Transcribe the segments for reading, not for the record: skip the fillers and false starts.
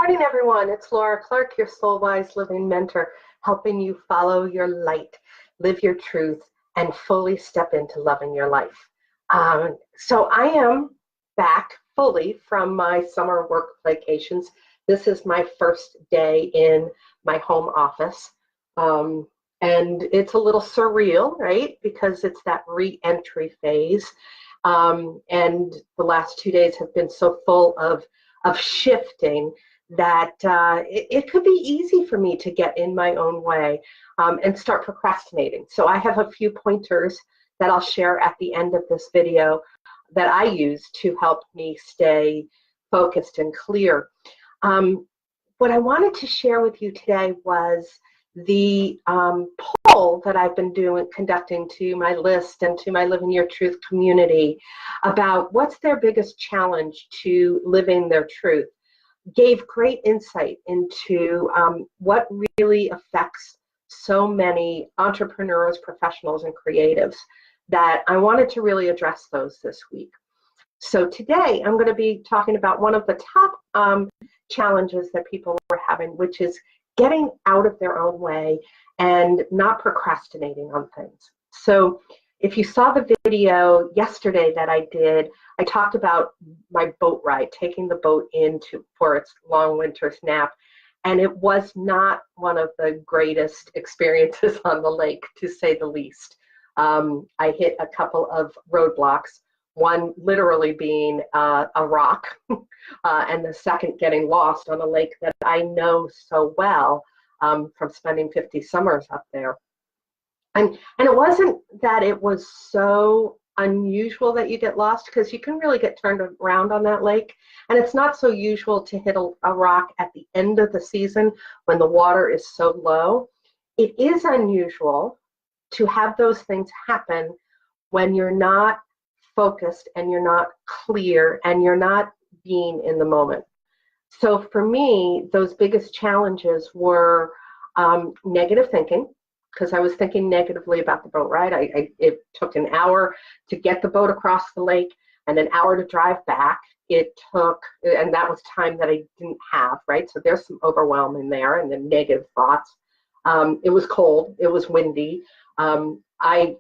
morning, everyone. It's Laura Clark, your Soul Wise Living Mentor, helping you follow your light, live your truth, and fully step into loving your life. So I am back fully from my summer work vacations. This is my first day in my home office. And it's a little surreal, right? Because it's that re-entry phase. And the last 2 days have been so full of shifting that it could be easy for me to get in my own way and start procrastinating. So I have a few pointers that I'll share at the end of this video that I use to help me stay focused and clear. What I wanted to share with you today was the poll that I've been conducting to my list and to my Living Your Truth community about what's their biggest challenge to living their truth. Gave great insight into what really affects so many entrepreneurs, professionals, and creatives that I wanted to really address those this week. So today I'm going to be talking about one of the top challenges that people were having, which is getting out of their own way and not procrastinating on things. So if you saw the video yesterday that I did, I talked about my boat ride, taking the boat for its long winter nap, and it was not one of the greatest experiences on the lake, to say the least. I hit a couple of roadblocks, one literally being a rock, and the second getting lost on a lake that I know so well from spending 50 summers up there. And it wasn't that it was so unusual that you get lost, because you can really get turned around on that lake. And it's not so usual to hit a rock at the end of the season when the water is so low. It is unusual to have those things happen when you're not focused and you're not clear and you're not being in the moment. So for me, those biggest challenges were negative thinking, because I was thinking negatively about the boat ride. It took an hour to get the boat across the lake and an hour to drive back. It took, and that was time that I didn't have, right? So there's some overwhelm in there and the negative thoughts. It was cold, it was windy. I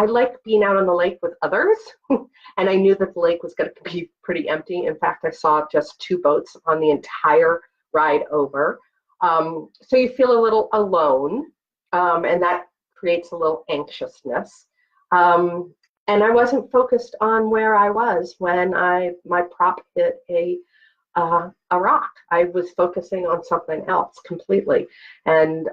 like being out on the lake with others, and I knew that the lake was going to be pretty empty. In fact, I saw just 2 boats on the entire ride over. So you feel a little alone. And that creates a little anxiousness. And I wasn't focused on where I was when my prop hit a rock. I was focusing on something else completely. And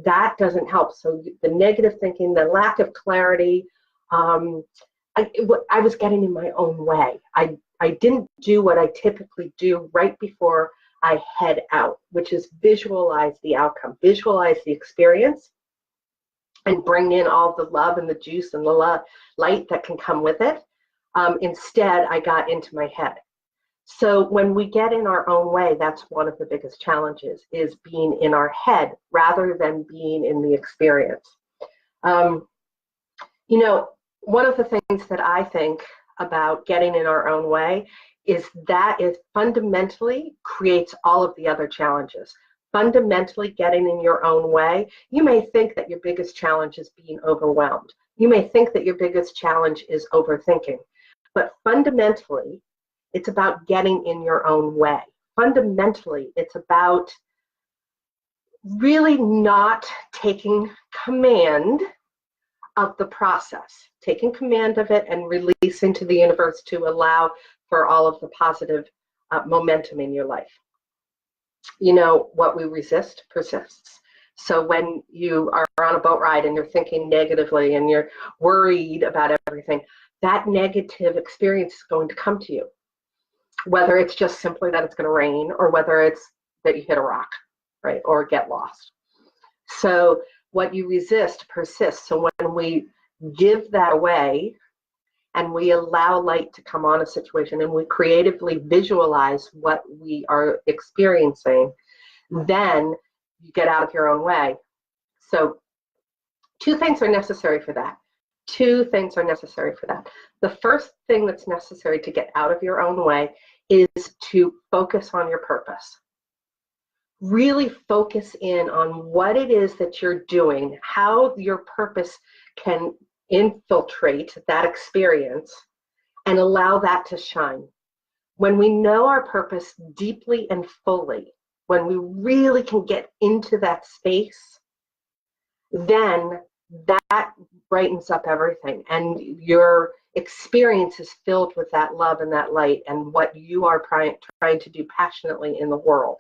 that doesn't help. So the negative thinking, the lack of clarity, I was getting in my own way. I didn't do what I typically do right before I head out, which is visualize the outcome, visualize the experience, and bring in all the love and the juice and the light that can come with it. Instead, I got into my head. So when we get in our own way, that's one of the biggest challenges, is being in our head rather than being in the experience. One of the things that I think about getting in our own way is that it fundamentally creates all of the other challenges. Fundamentally getting in your own way, you may think that your biggest challenge is being overwhelmed. You may think that your biggest challenge is overthinking. But fundamentally, it's about getting in your own way. Fundamentally, it's about really not taking command of the process, taking command of it and releasing to the universe to allow for all of the positive momentum in your life. What we resist persists. So when you are on a boat ride and you're thinking negatively and you're worried about everything, that negative experience is going to come to you. Whether it's just simply that it's going to rain, or whether it's that you hit a rock, right, or get lost. So what you resist persists. So when we give that away and we allow light to come on a situation and we creatively visualize what we are experiencing, then you get out of your own way. So 2 things are necessary for that. 2 things are necessary for that. The first thing that's necessary to get out of your own way is to focus on your purpose. really focus in on what it is that you're doing, how your purpose can infiltrate that experience and allow that to shine. When we know our purpose deeply and fully, when we really can get into that space, then that brightens up everything, and your experience is filled with that love and that light and what you are trying to do passionately in the world.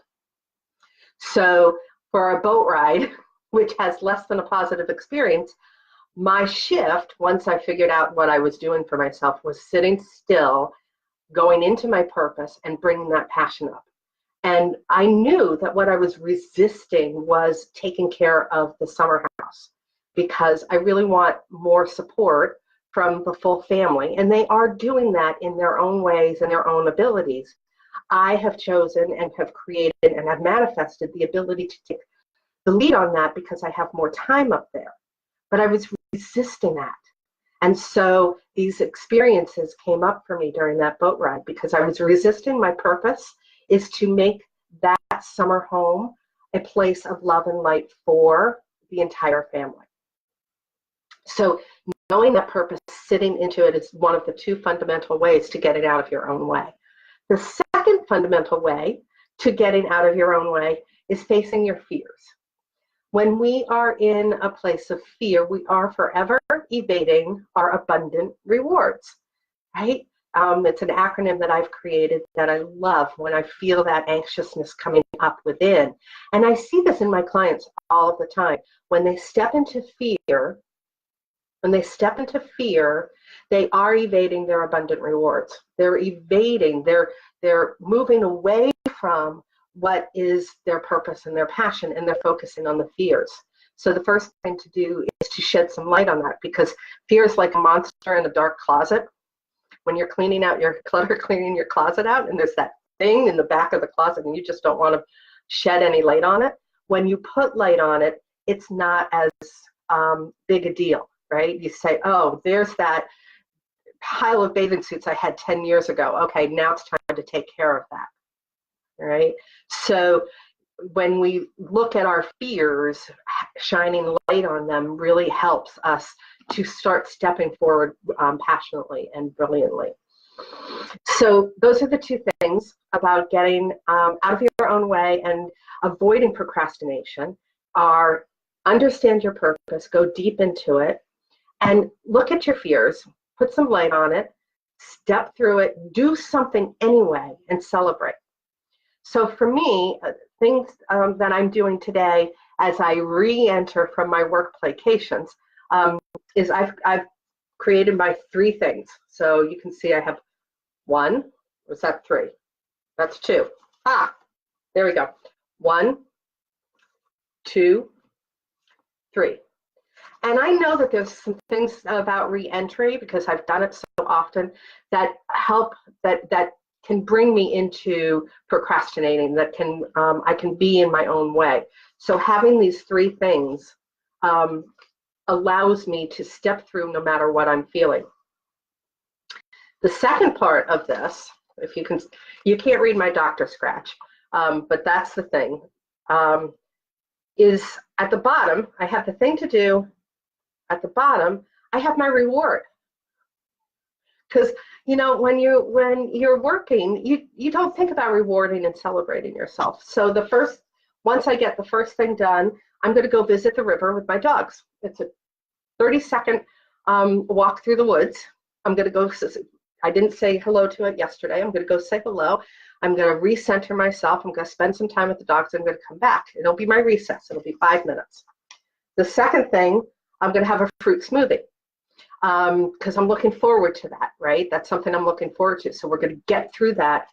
So for a boat ride, which has less than a positive experience, my shift, once I figured out what I was doing for myself, was sitting still, going into my purpose and bringing that passion up. And I knew that what I was resisting was taking care of the summer house, because I really want more support from the full family. And they are doing that in their own ways and their own abilities. I have chosen and have created and have manifested the ability to take the lead on that because I have more time up there. But I was resisting that. And so these experiences came up for me during that boat ride because I was resisting. My purpose is to make that summer home a place of love and light for the entire family. So knowing that purpose, sitting into it, is one of the two fundamental ways to get it out of your own way. The second fundamental way to getting out of your own way is facing your fears. When we are in a place of fear, we are forever evading our abundant rewards, right? It's an acronym that I've created that I love when I feel that anxiousness coming up within. And I see this in my clients all the time. When they step into fear, they are evading their abundant rewards. They're evading, they're moving away from what is their purpose and their passion, and they're focusing on the fears. So the first thing to do is to shed some light on that, because fear is like a monster in a dark closet. When you're cleaning out your clutter, cleaning your closet out, and there's that thing in the back of the closet and you just don't want to shed any light on it. When you put light on it, it's not as big a deal, right? You say, oh, there's that pile of bathing suits I had 10 years ago. Okay, now it's time to take care of that, right? So when we look at our fears, shining light on them really helps us to start stepping forward passionately and brilliantly. So those are the two things about getting out of your own way and avoiding procrastination are understand your purpose, go deep into it, and look at your fears, put some light on it, step through it, do something anyway, and celebrate. So for me, things that I'm doing today as I re-enter from my work vacations is I've created my 3 things. So you can see I have 1, was that 3? That's 2. There we go. 1, 2, 3. And I know that there's some things about re-entry, because I've done it so often, that help, that can bring me into procrastinating, that can I can be in my own way. So having these 3 things allows me to step through no matter what I'm feeling. The second part of this, if you can't read my doctor scratch, but that's the thing, is at the bottom, I have the thing to do. At the bottom, I have my reward. Because when you're working, you don't think about rewarding and celebrating yourself. So once I get the first thing done, I'm going to go visit the river with my dogs. It's a 30-second walk through the woods. I'm going to go. I didn't say hello to it yesterday. I'm going to go say hello. I'm going to recenter myself. I'm going to spend some time with the dogs. I'm going to come back. It'll be my recess. It'll be 5 minutes. The second thing, I'm going to have a fruit smoothie. Because I'm looking forward to that, right? That's something I'm looking forward to. So we're going to get through that,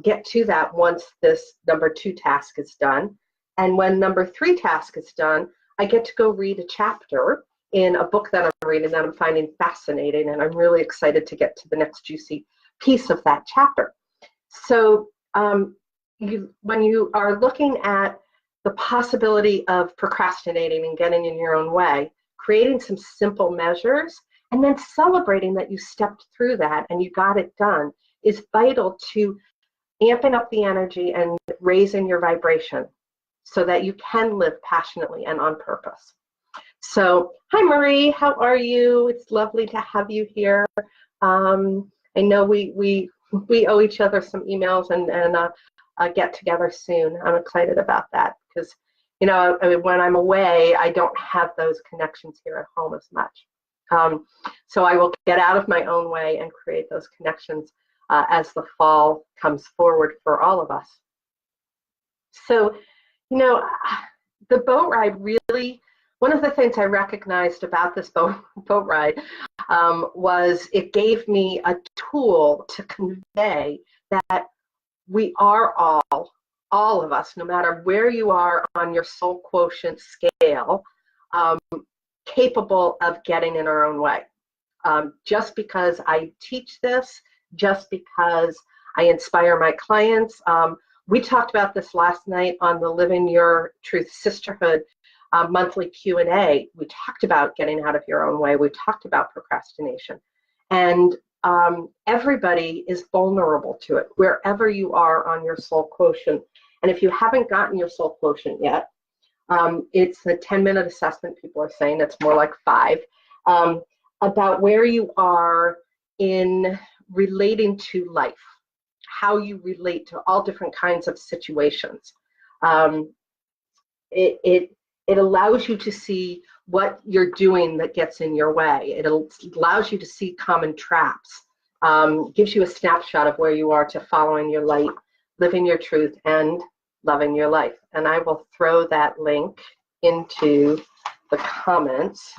get to that once this number 2 task is done. And when number 3 task is done, I get to go read a chapter in a book that I'm reading that I'm finding fascinating, and I'm really excited to get to the next juicy piece of that chapter. So when you are looking at the possibility of procrastinating and getting in your own way, creating some simple measures, and then celebrating that you stepped through that and you got it done is vital to amping up the energy and raising your vibration. so that you can live passionately and on purpose. So, hi Marie, how are you? It's lovely to have you here. I know we owe each other some emails and a get together soon. I'm excited about that because, you know, I mean, when I'm away, I don't have those connections here at home as much. So I will get out of my own way and create those connections as the fall comes forward for all of us. So, you know, the boat ride really, one of the things I recognized about this boat ride was it gave me a tool to convey that we are all of us, no matter where you are on your soul quotient scale, capable of getting in our own way. Just because I teach this, just because I inspire my clients. We talked about this last night on the Living Your Truth Sisterhood monthly Q&A. We talked about getting out of your own way. We talked about procrastination. And everybody is vulnerable to it, wherever you are on your soul quotient. And if you haven't gotten your soul quotient yet, it's a 10-minute assessment. People are saying it's more like 5, about where you are in relating to life, how you relate to all different kinds of situations. It allows you to see what you're doing that gets in your way. It allows you to see common traps, gives you a snapshot of where you are to following your light, living your truth, and loving your life. And I will throw that link into the comments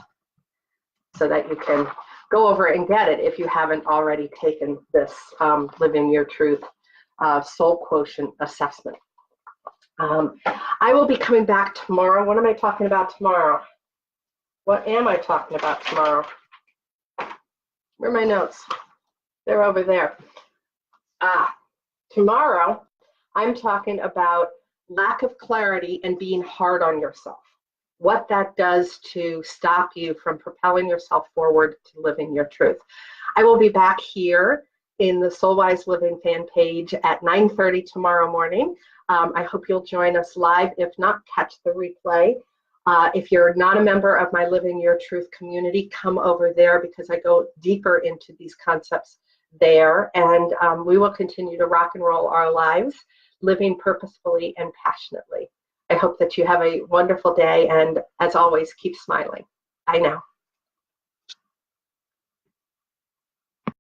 so that you can go over and get it if you haven't already taken this Living Your Truth Soul Quotient assessment. I will be coming back tomorrow. What am I talking about tomorrow? What am I talking about tomorrow? Where are my notes? They're over there. Tomorrow, I'm talking about lack of clarity and being hard on yourself. What that does to stop you from propelling yourself forward to living your truth. I will be back here in the Soulwise Living fan page at 9:30 tomorrow morning. I hope you'll join us live. If not, catch the replay. If you're not a member of my Living Your Truth community, come over there because I go deeper into these concepts there. And we will continue to rock and roll our lives, living purposefully and passionately. I hope that you have a wonderful day. And as always, keep smiling. Bye now.